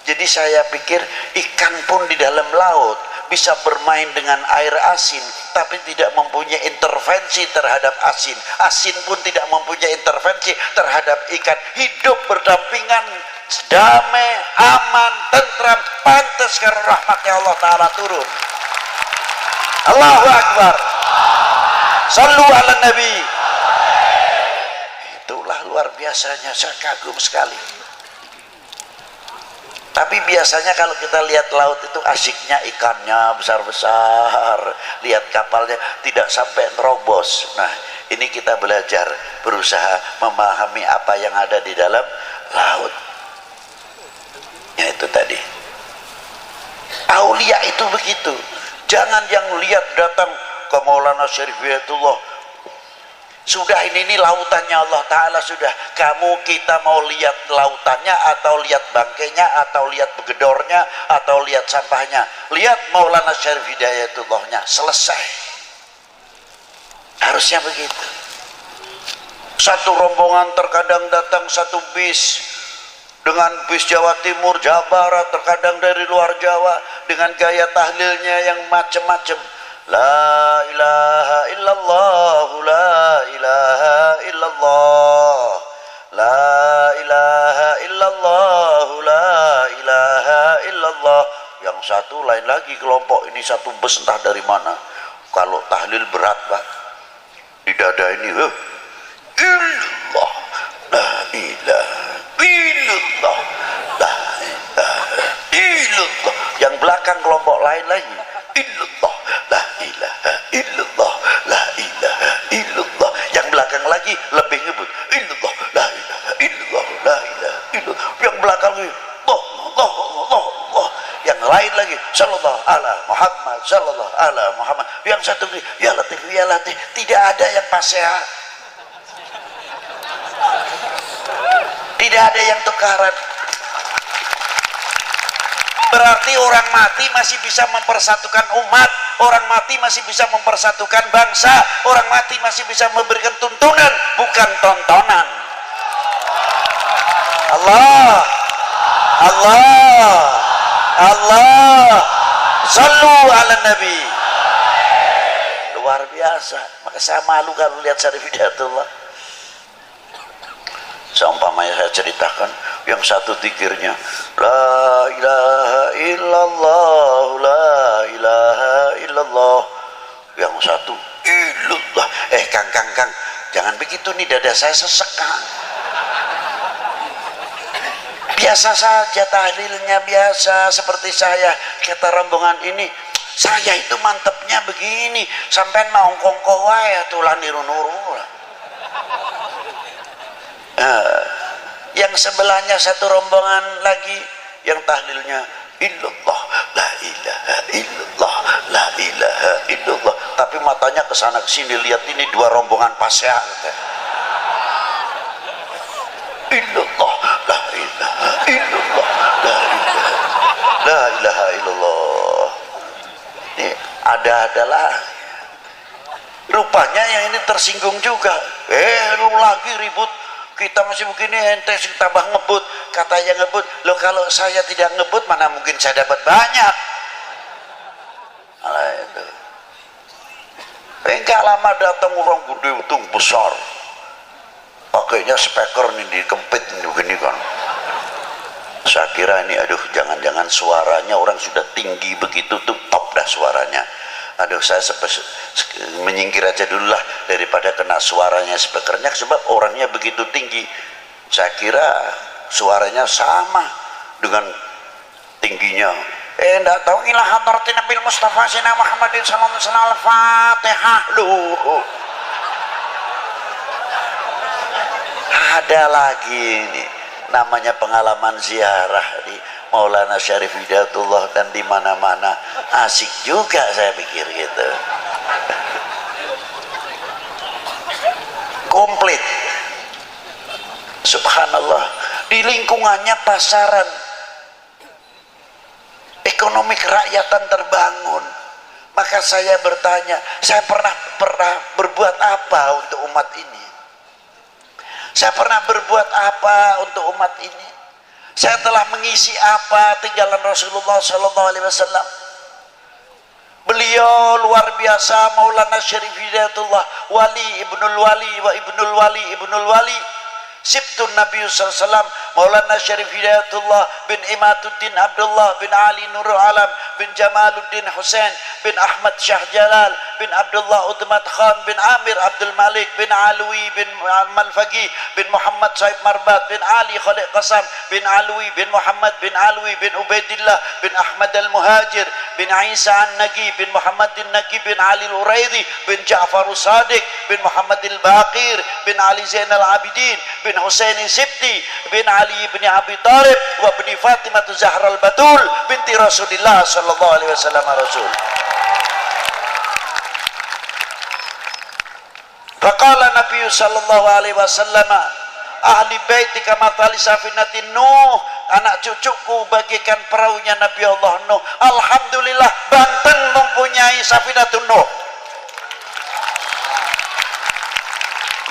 Jadi saya pikir ikan pun di dalam laut bisa bermain dengan air asin, tapi tidak mempunyai intervensi terhadap asin. Asin pun tidak mempunyai intervensi terhadap ikan. Hidup berdampingan, damai, aman, tentram, pantas karena rahmatnya Allah Ta'ala turun. Allahu Akbar. Sallu ala Nabi. Itulah luar biasanya, saya kagum sekali. Tapi biasanya kalau kita lihat laut itu asiknya ikannya besar-besar, lihat kapalnya tidak sampai nerobos. Nah, ini kita belajar, berusaha memahami apa yang ada di dalam laut. Ya itu tadi. Aulia itu begitu. Jangan yang lihat datang ke Maulana Syarif Hidayatullah, sudah ini lautannya Allah Ta'ala, sudah kamu kita mau lihat lautannya atau lihat bangkainya atau lihat begedornya atau lihat sampahnya, lihat Maulana Syarif Hidayatullahnya, selesai. Harusnya begitu. Satu rombongan terkadang datang satu bis dengan bis Jawa Timur, Jawa Barat, terkadang dari luar Jawa dengan gaya tahlilnya yang macam-macam. La ilaha illallah, la ilaha illallah, la ilaha illallah, la ilaha illallah. Yang satu lain lagi kelompok ini, satu bus entah dari mana. Kalau tahlil berat Pak, di dada ini illallah, la ilaha illallah, la ilaha illallah. Yang belakang kelompok lain lagi illallah, la ilaha illallah, la ilaha illallah. Yang belakang lagi lebih ngebut illallah, la ilaha illallah, la ilaha illallah. Yang belakang lagi Allah. Yang lain lagi sallallahu ala Muhammad, sallallahu ala Muhammad. Yang satu lagi ya Latif, ya Latif. Tidak ada yang paseha, tidak ada yang tukaran. Berarti orang mati masih bisa mempersatukan umat, orang mati masih bisa mempersatukan bangsa, orang mati masih bisa memberikan tuntunan, bukan tontonan. Allah, Allah, Allah, sallu ala Nabi. Luar biasa. Maka saya malu kalau lihat Syarif Hidayatullah. Seumpamanya saya ceritakan, yang satu zikirnya la ilaha illallah, la ilaha illallah. Yang satu illallah. Kang, jangan begitu nih, dada saya sesek. Biasa saja tahlilnya, biasa seperti saya. Kata rombongan ini, saya itu mantepnya begini, sampai naongkongko wae tulah niru-nuru. Yang sebelahnya satu rombongan lagi yang tahlilnya illallah, la ilaha illallah, la ilaha illallah. Tapi matanya ke sana ke sini, lihat ini dua rombongan pasya. Illallah, la ilaha illallah, la ilaha illallah. Ini adalah rupanya yang ini tersinggung juga. Lu lagi ribut, kita masih begini, ente tambah ngebut. Katanya ngebut, lo kalau saya tidak ngebut mana mungkin saya dapat banyak. Alah itu. Enggak lama datang orang gede untung besar, pakainya speaker nih dikempit begini kan. Saya kira ini aduh, jangan-jangan suaranya orang sudah tinggi begitu tuh, top dah suaranya. Aduh, saya menyingkir aja dulu lah daripada kena suaranya speakernya, sebab orangnya begitu tinggi. Saya kira suaranya sama dengan tingginya. Enggak tahu, ilah hadratin Nabil Mustafa Sina Muhammadin sallallahu alaihi wasallam, Al-Fatihah. Loh, ada lagi ini namanya pengalaman ziarah di Maulana Syarif Hidayatullah, dan di mana-mana asik juga saya pikir gitu. Komplit. Subhanallah, di lingkungannya pasaran, ekonomi kerakyatan terbangun. Maka saya bertanya, saya pernah berbuat apa untuk umat ini? Saya pernah berbuat apa untuk umat ini? Saya telah mengisi apa tinggalan Rasulullah Sallallahu Alaihi Wasallam? Beliau luar biasa, Maulana Syarif Hidayatullah, wali ibnul wali wa ibnul wali ibnul wali. Sibtun Nabi SAW, Maulana Syarif Hidayatullah bin Imaduddin Abdullah bin Ali Nurul Alam bin Jamaluddin Hussein bin Ahmad Syah Jalal bin Abdullah Utmat Khan bin Amir Abdul Malik bin Alwi bin Malfaqi bin Muhammad Saib Marbat bin Ali Khalid Qasam bin Alwi bin Muhammad bin Alwi bin Ubaidillah bin Ahmad Al-Muhajir bin Isa An-Nagi bin Muhammad An-Nagi bin Ali Al-Uraidi bin Ja'far Sadiq bin Muhammad Al-Baqir bin Ali Zainal Abidin bin Husain Sibti bin Ali bin Abi Thalib wa bin Fatimah Zahra Al-Batul binti Rasulillah sallallahu alaihi wasallam Rasul. Faqala Nabi sallallahu alaihi wasallam, ahli baiti kama tali safinatin Nuh, anak cucuku bagikan perahunya Nabi Allah Nuh. Alhamdulillah, Banten mempunyai safinatun Nuh.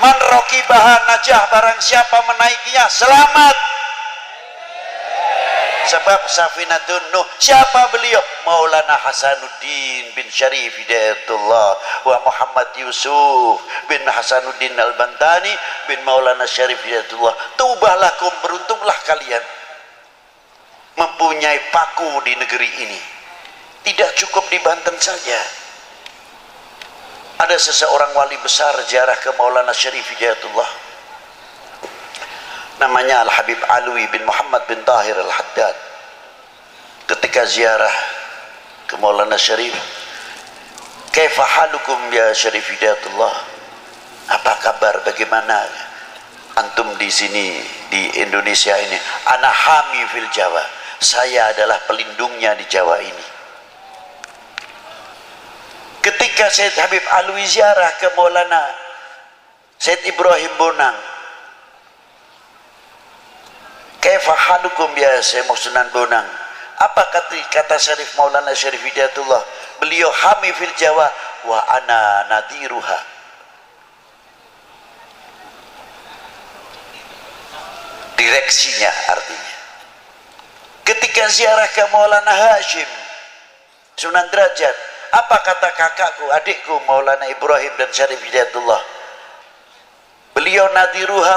Man rokibaha najah, barang siapa menaikinya selamat. Sebab safinatun Nuh, siapa beliau? Maulana Hasanuddin bin Syarif Hidayatullah wa Muhammad Yusuf bin Hasanuddin Al-Bantani bin Maulana Syarif Hidayatullah. Tubahlah beruntunglah kalian mempunyai paku di negeri ini. Tidak cukup di Banten saja. Ada seseorang wali besar ziarah ke Maulana Syarif Hidayatullah, namanya Al-Habib Alwi bin Muhammad bin Tahir Al-Haddad. Ketika ziarah ke Maulana Syarif, kaifa halukum ya Syarif Hidayatullah, apa kabar, bagaimana antum di sini di Indonesia ini? Ana hami fil Jawa, saya adalah pelindungnya di Jawa ini. Ketika Syed Habib Alwi ziarah ke Maulana Syed Ibrahim Bonang, kaifa halukum ya Syekh Sunan Bonang, apa kata Syarif Maulana Syarif Hidayatullah? Beliau hami fil Jawa wa ana nadiruha. Direksinya artinya. Ketika ziarah ke Maulana Hashim Sunan Derajat, apa kata kakakku, adikku Maulana Ibrahim dan Syarif Hidayatullah? Beliau nadiruha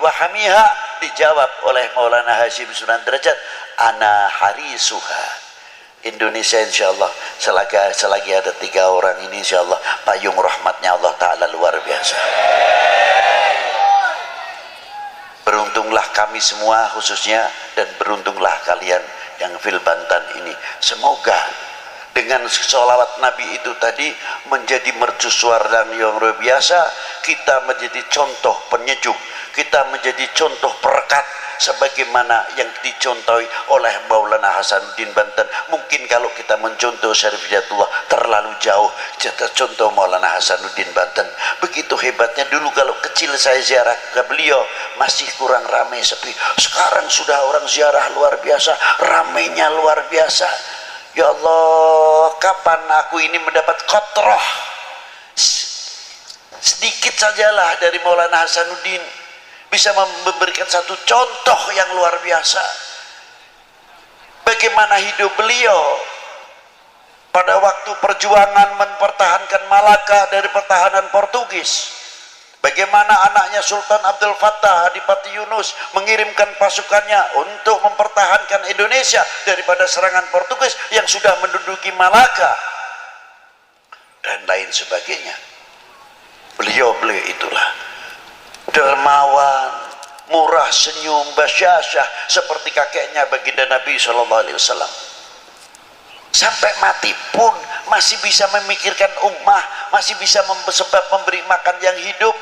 wa hamiha, dijawab oleh Maulana Hashim Sunan Derajat, ana harisuha. Indonesia insyaallah selagi ada 3 orang ini insyaallah payung rahmatnya Allah Ta'ala luar biasa. Beruntunglah kami semua khususnya, dan beruntunglah kalian yang fil Banten ini. Semoga dengan sholawat Nabi itu tadi menjadi mercusuar dan yang luar biasa, kita menjadi contoh penyejuk, kita menjadi contoh perekat sebagaimana yang dicontohi oleh Maulana Hasanuddin Banten. Mungkin kalau kita mencontoh Syarif Hidayatullah terlalu jauh, kita contoh Maulana Hasanuddin Banten. Begitu hebatnya. Dulu kalau kecil saya ziarah ke beliau masih kurang ramai, sepi. Sekarang sudah orang ziarah luar biasa, ramainya luar biasa. Ya Allah, kapan aku ini mendapat kotroh sedikit sajalah dari Maulana Hasanuddin, bisa memberikan satu contoh yang luar biasa. Bagaimana hidup beliau pada waktu perjuangan mempertahankan Malaka dari pertahanan Portugis. Bagaimana anaknya Sultan Abdul Fattah Adipati Yunus mengirimkan pasukannya untuk mempertahankan Indonesia daripada serangan Portugis yang sudah menduduki Malaka dan lain sebagainya. Beliau itulah dermawan, murah senyum, basyasyah seperti kakeknya baginda Nabi SAW. Sampai mati pun masih bisa memikirkan ummah, masih bisa sebab memberi makan yang hidup.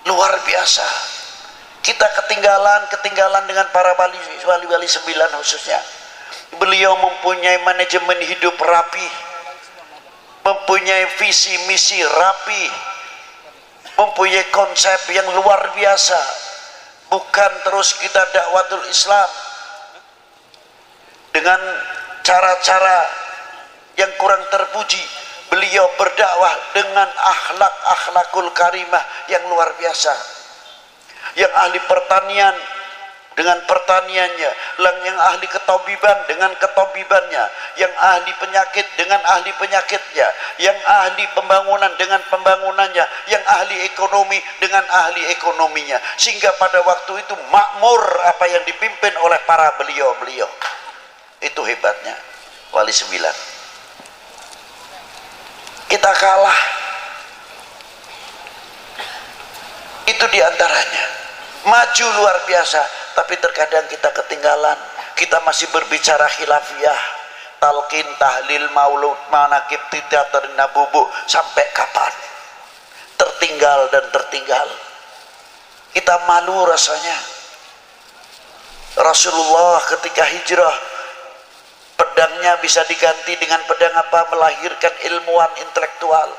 Luar biasa. Kita ketinggalan dengan para wali-wali 9 khususnya. Beliau mempunyai manajemen hidup rapi, mempunyai visi misi rapi, mempunyai konsep yang luar biasa. Bukan terus kita dakwatul Islam dengan cara-cara yang kurang terpuji. Beliau berdakwah dengan akhlakul karimah yang luar biasa. Yang ahli pertanian dengan pertaniannya, yang ahli ketabiban dengan ketabibannya, yang ahli penyakit dengan ahli penyakitnya, yang ahli pembangunan dengan pembangunannya, yang ahli ekonomi dengan ahli ekonominya, sehingga pada waktu itu makmur apa yang dipimpin oleh para beliau-beliau. Itu hebatnya Wali Sembilan. Kita kalah, itu diantaranya. Maju luar biasa, tapi terkadang kita ketinggalan. Kita masih berbicara khilafiyah, talqin, tahlil, maulud, manakib, teater, nabubu. Sampai kapan? Tertinggal dan tertinggal. Kita malu rasanya. Rasulullah ketika hijrah, pedangnya bisa diganti dengan pedang apa? Melahirkan ilmuwan intelektual,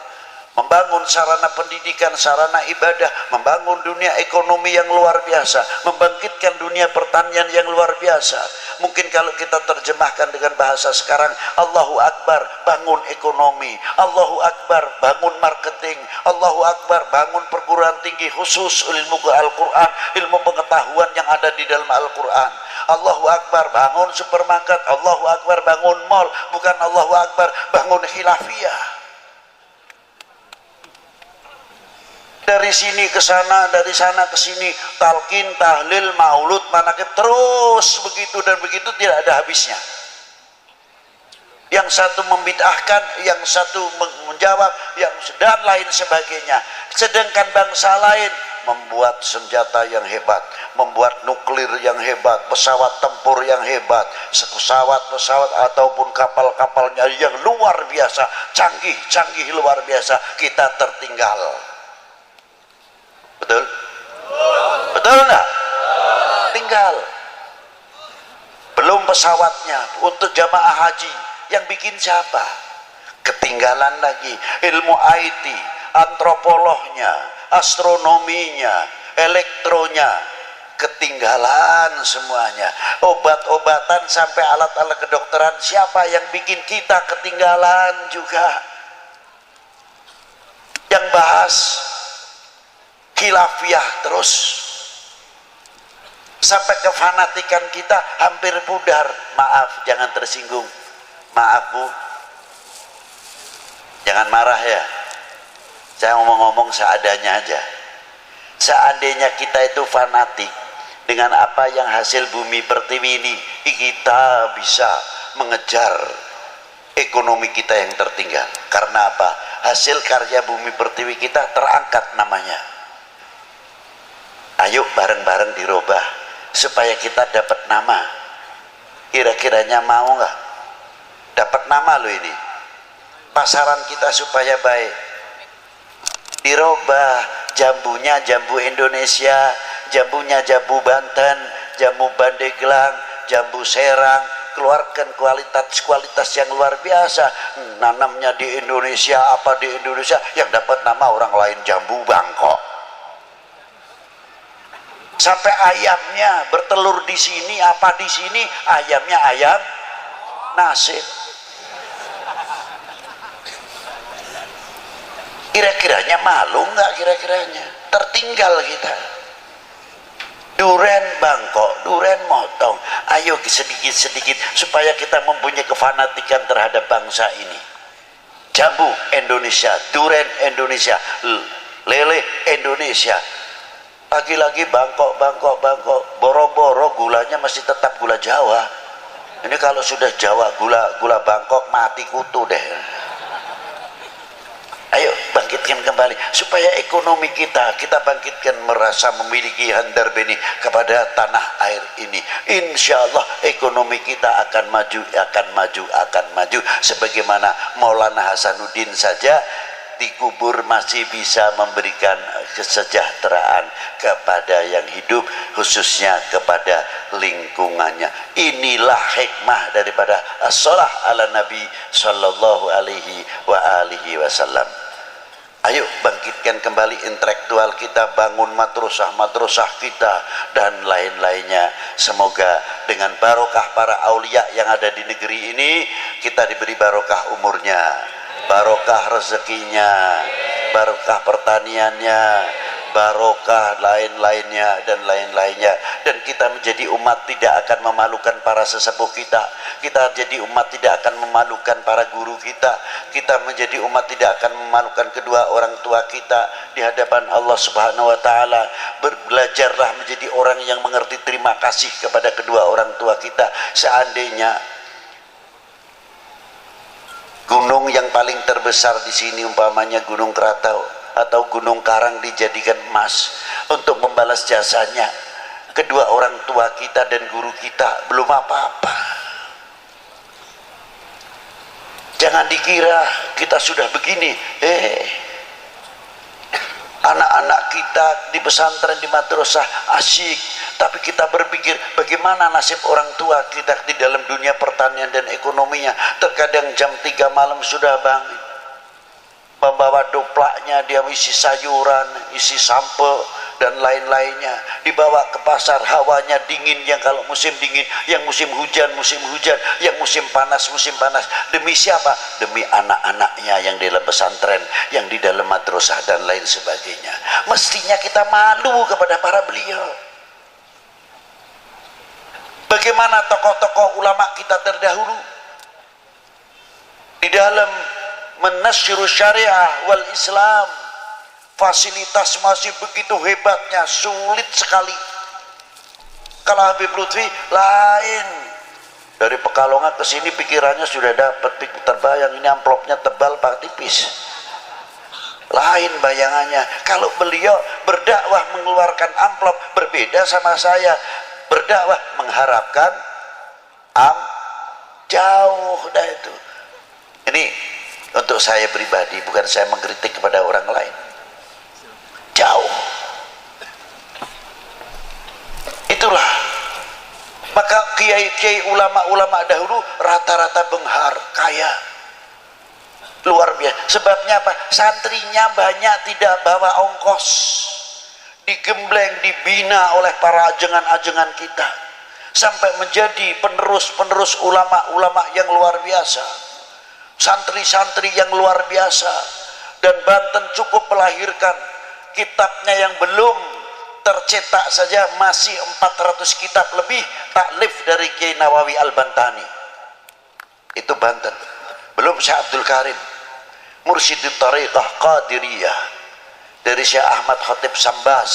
membangun sarana pendidikan, sarana ibadah, membangun dunia ekonomi yang luar biasa, membangkitkan dunia pertanian yang luar biasa. Mungkin kalau kita terjemahkan dengan bahasa sekarang, Allahu Akbar, bangun ekonomi, Allahu Akbar, bangun marketing, Allahu Akbar, bangun perguruan tinggi khusus ilmu Al-Quran, ilmu pengetahuan yang ada di dalam Al-Quran. Allahu Akbar, bangun supermarket, Allahu Akbar, bangun mall, bukan Allahu Akbar, bangun khilafiyah. Dari sini ke sana, dari sana ke sini, talqin, tahlil, maulud, manakib, terus begitu dan begitu, tidak ada habisnya. Yang satu membid'ahkan, yang satu menjawab, yang dan lain sebagainya. Sedangkan bangsa lain membuat senjata yang hebat, membuat nuklir yang hebat, pesawat tempur yang hebat, pesawat-pesawat ataupun kapal-kapalnya yang luar biasa, canggih-canggih luar biasa. Kita tertinggal. Betul? Betul enggak? Tinggal. Belum pesawatnya untuk jamaah haji, yang bikin siapa? Ketinggalan lagi. Ilmu IT, antropolognya, astronominya, elektronya, ketinggalan semuanya. Obat-obatan sampai alat-alat kedokteran, siapa yang bikin? Kita ketinggalan juga. Yang bahas khilafiyah terus, sampai kefanatikan kita hampir pudar. Maaf, jangan tersinggung, maaf Bu, jangan marah ya, saya ngomong-ngomong seadanya aja. Seandainya kita itu fanatik dengan apa yang hasil bumi pertiwi ini, kita bisa mengejar ekonomi kita yang tertinggal. Karena apa? Hasil karya bumi pertiwi kita terangkat namanya. Ayo bareng-bareng dirubah supaya kita dapat nama. Kira-kiranya mau nggak? Dapat nama lo ini. Pasaran kita supaya baik. Dirubah, jambunya jambu Indonesia, jambunya jambu Banten, jambu Pandeglang, jambu Serang. Keluarkan kualitas yang luar biasa. Nanamnya di Indonesia, apa di Indonesia, yang dapat nama orang lain jambu Bangkok. Sampai ayamnya bertelur di sini, apa di sini, ayamnya ayam nasib. Kira-kiranya malu nggak? Kira-kiranya tertinggal kita. Duren Bangkok, duren motong. Ayo sedikit-sedikit supaya kita mempunyai kefanatikan terhadap bangsa ini. Jambu Indonesia, duren Indonesia, lele Indonesia. Lagi-lagi Bangkok, boro-boro gulanya masih tetap gula Jawa. Ini kalau sudah Jawa, gula Bangkok mati kutu deh. Ayo bangkitkan kembali supaya ekonomi kita bangkitkan, merasa memiliki handar beni kepada tanah air ini. Insya Allah ekonomi kita akan maju sebagaimana Maulana Hasanuddin saja dikubur masih bisa memberikan kesejahteraan kepada yang hidup, khususnya kepada lingkungannya. Inilah hikmah daripada as-shalah ala Nabi sallallahu alaihi wa alihi wasallam. Ayo bangkitkan kembali intelektual kita, bangun madrasah kita dan lain-lainnya. Semoga dengan barokah para aulia yang ada di negeri ini, kita diberi barokah umurnya, barokah rezekinya, barokah pertaniannya, barokah, lain-lainnya dan lain-lainnya. Dan kita menjadi umat tidak akan memalukan para sesepuh kita. Kita jadi umat tidak akan memalukan para guru kita. Kita menjadi umat tidak akan memalukan kedua orang tua kita di hadapan Allah Subhanahu wa taala. Belajarlah menjadi orang yang mengerti terima kasih kepada kedua orang tua kita. Seandainya gunung yang paling terbesar di sini umpamanya Gunung Krakatau atau Gunung Karang dijadikan emas untuk membalas jasanya kedua orang tua kita dan guru kita, belum apa-apa. Jangan dikira kita sudah begini, anak-anak kita di pesantren, di madrasah asyik, tapi kita berpikir bagaimana nasib orang tua kita di dalam dunia pertanian dan ekonominya. Terkadang jam 3 malam sudah bangun, membawa doplaknya, dia isi sayuran, isi sampel dan lain-lainnya, dibawa ke pasar. Hawanya dingin, yang kalau musim dingin, yang musim hujan, yang musim panas. Demi siapa? Demi anak-anaknya yang di dalam pesantren, yang di dalam madrasah dan lain sebagainya. Mestinya kita malu kepada para beliau. Bagaimana tokoh-tokoh ulama kita terdahulu di dalam menasyru syariah wal Islam, fasilitas masih begitu hebatnya, sulit sekali. Kalau Habib Lutfi lain, dari Pekalongan ke sini pikirannya sudah dapat, terbayang ini amplopnya tebal pak tipis, lain bayangannya. Kalau beliau berdakwah mengeluarkan amplop, berbeda sama saya berdakwah mengharapkan jauh dah itu. Ini untuk saya pribadi, bukan saya mengkritik kepada orang lain. Jauh. Itulah. Maka kiai-kiai ulama-ulama dahulu rata-rata benghar, kaya. Luar biasa. Sebabnya apa? Santrinya banyak tidak bawa ongkos. Digembleng, dibina oleh para ajengan-ajengan kita. Sampai menjadi penerus-penerus ulama-ulama yang luar biasa. Santri-santri yang luar biasa. Dan Banten cukup melahirkan kitabnya yang belum tercetak saja masih 400 kitab lebih taklif dari Kiai Nawawi Al-Bantani. Itu Banten. Belum Syekh Abdul Karim, Mursyidut Tariqah Qadiriyah, dari Syekh Ahmad Khatib Sambas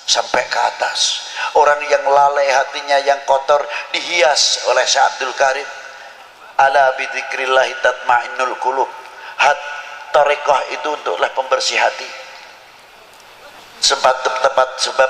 sampai ke atas. Orang yang lalai hatinya, yang kotor, dihias oleh Syekh Abdul Karim. Ala bidzikrillahi tatmainnul qulub. Tariqah itu untuklah pembersih hati. Sebab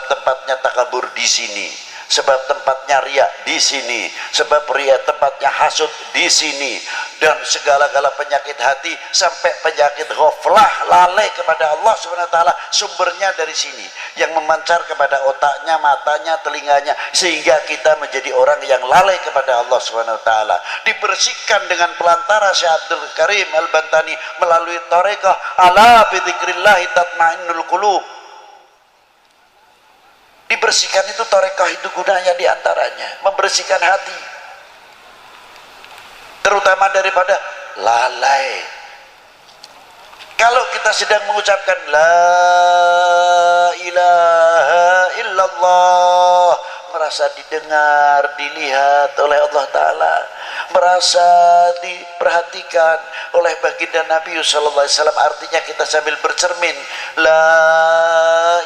tempatnya takabur di sini, sebab tempatnya riya di sini, sebab riya tempatnya hasud di sini, dan segala-gala penyakit hati sampai penyakit ghaflah, lalai kepada Allah Subhanahu wa taala, sumbernya dari sini, yang memancar kepada otaknya, matanya, telinganya, sehingga kita menjadi orang yang lalai kepada Allah Subhanahu wa taala. Dibersihkan dengan pelantara Syekh Abdul Karim Al-Bantani melalui tariqah ala bidzikrillah tatmainnul qulub. Dibersihkan itu tarekah, itu gunanya diantaranya membersihkan hati, terutama daripada lalai. Kalau kita sedang mengucapkan la ilaha illallah, merasa didengar, dilihat oleh Allah Ta'ala, merasa diperhatikan oleh baginda Nabi sallallahu alaihi wasallam, artinya kita sambil bercermin la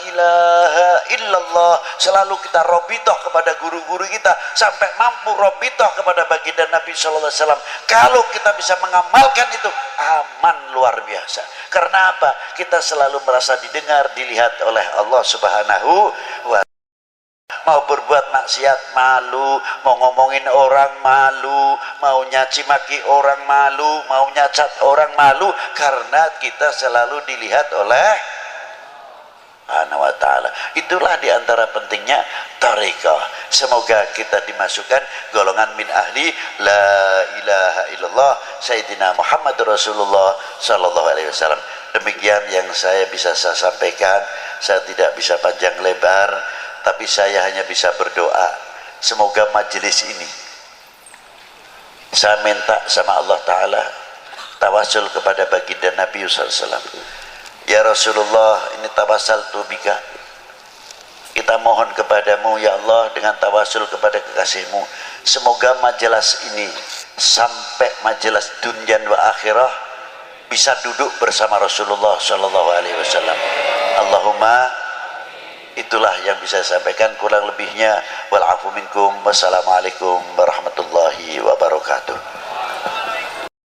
ilaha illallah, selalu kita robitoh kepada guru-guru kita sampai mampu robitoh kepada baginda Nabi sallallahu alaihi wasallam. Kalau kita bisa mengamalkan itu, aman luar biasa. Karena apa? Kita selalu merasa didengar, dilihat oleh Allah Subhanahu wa ta'ala. Mau berbuat maksiat malu, mau ngomongin orang malu, mau nyaci maki orang malu, mau nyacat orang malu, karena kita selalu dilihat oleh Subhanahu wa ta'ala. Itulah diantara pentingnya tariqah. Semoga kita dimasukkan golongan min ahli la ilaha illallah Sayyidina Muhammad Rasulullah sallallahu alaihi wasallam. Demikian yang saya bisa sampaikan. Saya tidak bisa panjang lebar, tapi saya hanya bisa berdoa, semoga majelis ini, saya minta sama Allah Ta'ala, tawasul kepada baginda Nabi SAW, Ya Rasulullah, ini tawasaltu bika, kita mohon kepadamu ya Allah dengan tawasul kepada kekasihmu, semoga majelis ini sampai majelis dunia wa akhirah bisa duduk bersama Rasulullah sallallahu alaihi wasallam. Allahumma, itulah yang bisa saya sampaikan, kurang lebihnya wal afu minkum. Wassalamualaikum warahmatullahi